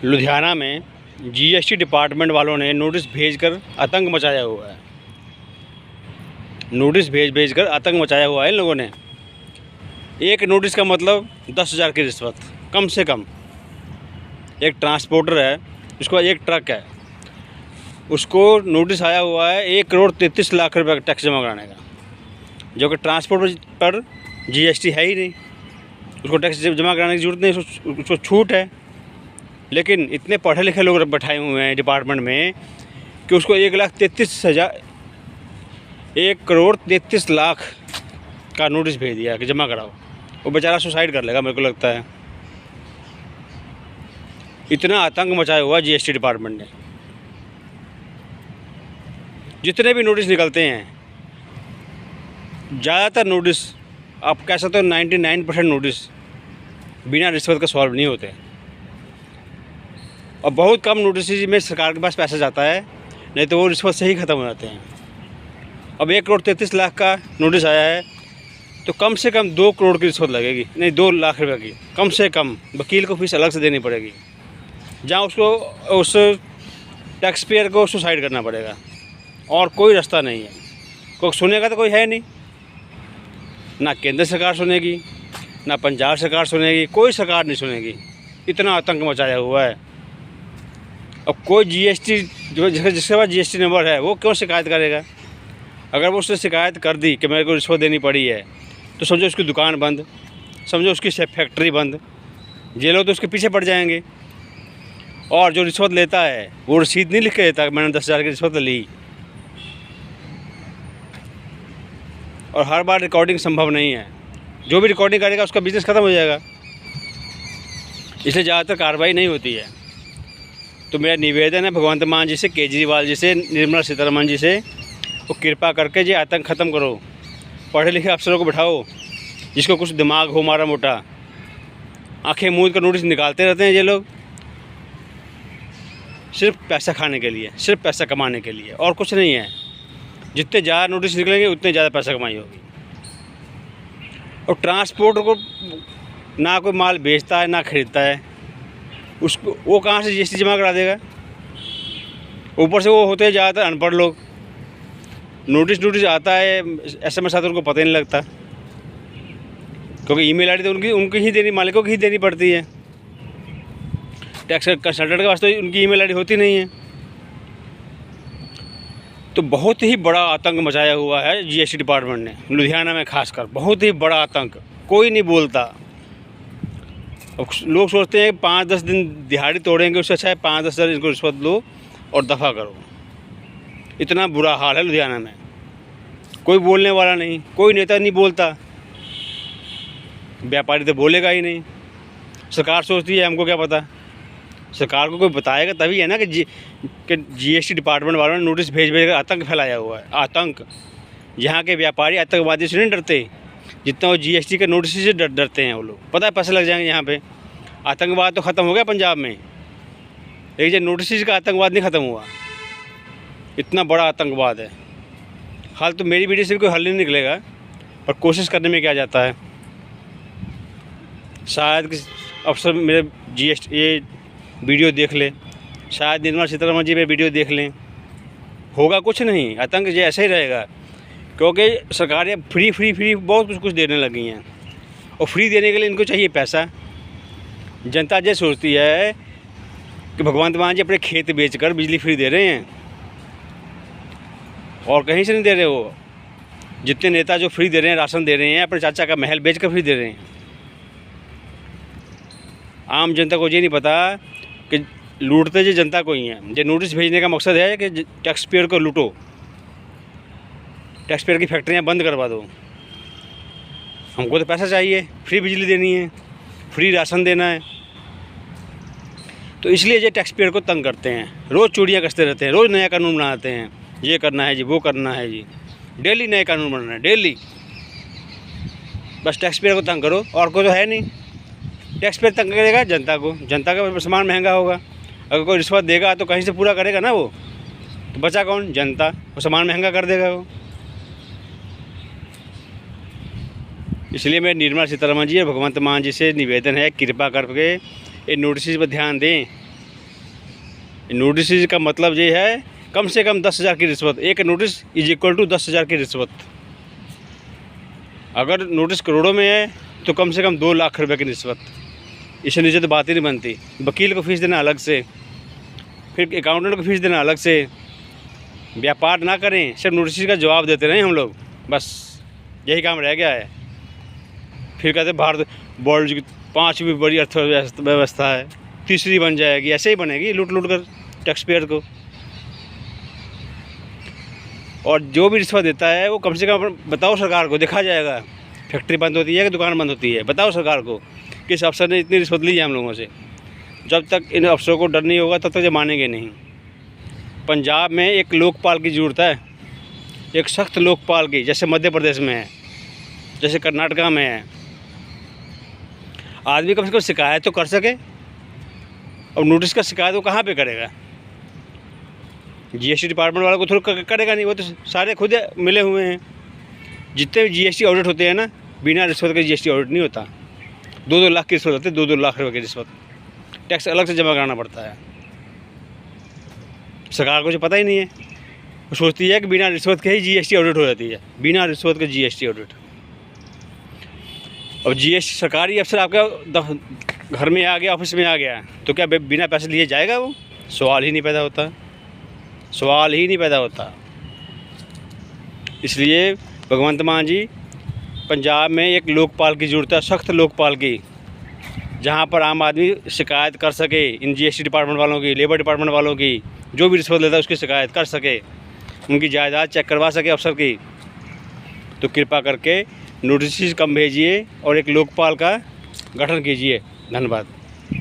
लुधियाना में GST department वालों ने नोटिस भेजकर आतंक मचाया हुआ है। नोटिस भेज कर आतंक मचाया हुआ है इन लोगों ने। एक नोटिस का मतलब 10,000 की रिश्वत कम से कम। एक ट्रांसपोर्टर है, उसको एक ट्रक है, उसको नोटिस आया हुआ है 1,33,00,000 रुपये का टैक्स जमा कराने का, जो कि ट्रांसपोर्ट पर जीएसटी है ही नहीं, उसको टैक्स जमा कराने की ज़रूरत नहीं, उसको छूट है। लेकिन इतने पढ़े लिखे लोग बैठाए हुए हैं डिपार्टमेंट में कि उसको 1,33,00,000 का नोटिस भेज दिया कि जमा कराओ। वो बेचारा सुसाइड कर लेगा, मेरे को लगता है। इतना आतंक मचाया हुआ जीएसटी डिपार्टमेंट ने। जितने भी नोटिस निकलते हैं, ज़्यादातर नोटिस, आप कह सकते हो 99% नोटिस बिना रिश्वत का सॉल्व नहीं होते। और बहुत कम नोटिस में सरकार के पास पैसा जाता है, नहीं तो वो रिश्वत से ही ख़त्म हो जाते हैं। अब 1,33,00,000 का नोटिस आया है तो कम से कम 2 करोड़ की रिश्वत लगेगी, नहीं 2 लाख रुपये की कम से कम। वकील को फीस अलग से देनी पड़ेगी, जहाँ उसको उस टैक्स पेयर को सुसाइड करना पड़ेगा, और कोई रास्ता नहीं है। कोई सुनेगा तो कोई है नहीं, ना केंद्र सरकार सुनेगी, ना पंजाब सरकार सुनेगी, कोई सरकार नहीं सुनेगी। इतना आतंक मचाया हुआ है। अब कोई जीएसटी जिसके पास जीएसटी नंबर है वो क्यों शिकायत करेगा? अगर वो उसने शिकायत कर दी कि मेरे को रिश्वत देनी पड़ी है, तो समझो उसकी दुकान बंद, समझो उसकी फैक्ट्री बंद, ये लोग तो उसके पीछे पड़ जाएंगे। और जो रिश्वत लेता है वो रसीद नहीं लिख के देता कि मैंने 10,000 की रिश्वत ली। और हर बार रिकॉर्डिंग संभव नहीं है, जो भी रिकॉर्डिंग करेगा उसका बिज़नेस ख़त्म हो जाएगा, इसलिए ज़्यादातर कार्रवाई नहीं होती है। तो मेरा निवेदन है भगवंत मान जी से, केजरीवाल जी से, निर्मला सीतारमण जी से, वो कृपा करके ये आतंक ख़त्म करो। पढ़े लिखे अफसरों को बिठाओ, जिसको कुछ दिमाग हो मारा मोटा। आंखें मूंद कर नोटिस निकालते रहते हैं ये लोग, सिर्फ पैसा खाने के लिए, सिर्फ पैसा कमाने के लिए, और कुछ नहीं है। जितने ज़्यादा नोटिस निकलेंगे उतने ज़्यादा पैसा कमाई होगी। और ट्रांसपोर्ट को ना कोई माल बेचता है ना ख़रीदता है, उसको वो कहाँ से जीएसटी जमा करा देगा? ऊपर से वो होते हैं ज़्यादातर अनपढ़ लोग। नोटिस आता है, एसएमएस आता है, उनको पता ही नहीं लगता, क्योंकि ईमेल आईडी तो उनकी ही देनी, मालिकों की ही देनी पड़ती है। टैक्स कंसल्टेंट के पास तो उनकी ईमेल आईडी होती नहीं है। तो बहुत ही बड़ा आतंक मचाया हुआ है जीएसटी डिपार्टमेंट ने, लुधियाना में खासकर बहुत ही बड़ा आतंक। कोई नहीं बोलता। लोग सोचते हैं 5-10 दिन दिहाड़ी तोड़ेंगे, उससे अच्छा है 5-10 हज़ार इनको रिश्वत लो और दफ़ा करो। इतना बुरा हाल है लुधियाना में। कोई बोलने वाला नहीं, कोई नेता नहीं बोलता, व्यापारी तो बोलेगा ही नहीं। सरकार सोचती है हमको क्या पता। सरकार को कोई बताएगा तभी है ना कि जीएसटी डिपार्टमेंट वालों ने नोटिस भेज कर आतंक फैलाया हुआ है। आतंक, यहाँ के व्यापारी आतंकवादी से नहीं डरते जितना वो जीएसटी के नोटिस से डरते हैं। वो लोग पता है पैसे लग जाएंगे यहाँ पे। आतंकवाद तो ख़त्म हो गया पंजाब में, लेकिन ये नोटिस का आतंकवाद नहीं ख़त्म हुआ। इतना बड़ा आतंकवाद है। हाल तो मेरी वीडियो से भी कोई हल नहीं निकलेगा, पर कोशिश करने में क्या जाता है। शायद किसी अफसर मेरे जीएसटी ये वीडियो देख ले, शायद निर्मला सीतारमण जी मेरे वीडियो देख लें। होगा कुछ नहीं, आतंक जो ऐसे ही रहेगा, क्योंकि सरकारें फ्री बहुत कुछ देने लगी हैं, और फ्री देने के लिए इनको चाहिए पैसा। जनता ये सोचती है कि भगवंत मान जी अपने खेत बेचकर बिजली फ्री दे रहे हैं, और कहीं से नहीं दे रहे। वो जितने नेता जो फ्री दे रहे हैं, राशन दे रहे हैं, अपने चाचा का महल बेचकर फ्री दे रहे हैं। आम जनता को ये नहीं पता कि लूटते जो जनता को ही हैं। ये नोटिस भेजने का मकसद है कि टैक्स पेयर को लूटो, टैक्स पेयर की फैक्ट्रियाँ बंद करवा दो। हमको तो पैसा चाहिए, फ्री बिजली देनी है, फ्री राशन देना है। तो इसलिए ये टैक्स पेयर को तंग करते हैं, रोज़ चूड़ियाँ कसते रहते हैं, रोज़ नया कानून बनाते हैं। ये करना है जी, वो करना है जी, डेली नए कानून बन रहे हैं, डेली। बस टैक्स पेयर को तंग करो, और कोई तो है नहीं। टैक्स पेयर तंग करेगा जनता को, जनता का सामान महंगा होगा। अगर कोई रिश्वत देगा तो कहीं से पूरा करेगा ना वो, तो बचा कौन? जनता। वो सामान महंगा कर देगा वो। इसलिए मैं निर्मला सीतारमण जी और भगवंत मान जी से निवेदन है, कृपा करके इन नोटिस पर ध्यान दें नोटिस का मतलब ये है कम से कम 10,000 की रिश्वत। एक नोटिस इज इक्वल टू 10,000 की रिश्वत। अगर नोटिस करोड़ों में है तो कम से कम 2 लाख रुपए की रिश्वत। इससे नीचे तो बात ही नहीं बनती। वकील को फीस देना अलग से, फिर अकाउंटेंट को फीस देना अलग से। व्यापार ना करें, सिर्फ नोटिस का जवाब देते रहें हम लोग, बस यही काम रह गया है। फिर कहते भारत वर्ल्ड की 5वीं बड़ी अर्थव्यवस्था है, तीसरी बन जाएगी। ऐसे ही बनेगी, लूट लूट कर टैक्स पेयर को। और जो भी रिश्वत देता है वो कम से कम बताओ सरकार को, देखा जाएगा फैक्ट्री बंद होती है कि दुकान बंद होती है। बताओ सरकार को किस अफसर ने इतनी रिश्वत ली है हम लोगों से। जब तक इन अफसरों को डर नहीं होगा तब तक ये मानेंगे नहीं। पंजाब में एक लोकपाल की ज़रूरत है, एक सख्त लोकपाल की, जैसे मध्य प्रदेश में है, जैसे कर्नाटका में है। आदमी कम से कम शिकायत तो कर सके। और नोटिस का शिकायत वो कहाँ पे करेगा? जीएसटी डिपार्टमेंट वाला को थोड़ा करेगा नहीं, वो तो सारे खुद मिले हुए हैं। जितने भी जीएसटी ऑडिट होते हैं ना, बिना रिश्वत के जीएसटी ऑडिट नहीं होता। 2-2 लाख की रिश्वत होती है, 2-2 लाख रुपये की रिश्वत। टैक्स अलग से जमा कराना पड़ता है। सरकार को जो पता ही नहीं है, वो सोचती है कि बिना रिश्वत के ही जीएसटी ऑडिट हो जाती है, बिना रिश्वत के जीएसटी ऑडिट। अब जीएसटी सरकारी अफसर आपका घर में आ गया, ऑफिस में आ गया, तो क्या बिना पैसे लिए जाएगा वो? सवाल ही नहीं पैदा होता, सवाल ही नहीं पैदा होता। इसलिए भगवंत मान जी, पंजाब में एक लोकपाल की ज़रूरत है, सख्त लोकपाल की, जहाँ पर आम आदमी शिकायत कर सके इन जीएसटी डिपार्टमेंट वालों की, लेबर डिपार्टमेंट वालों की। जो भी रिश्वत लेता है उसकी शिकायत कर सके, उनकी जायदाद चेक करवा सके अफसर की। तो कृपा करके नोटिस कम भेजिए और एक लोकपाल का गठन कीजिए। धन्यवाद।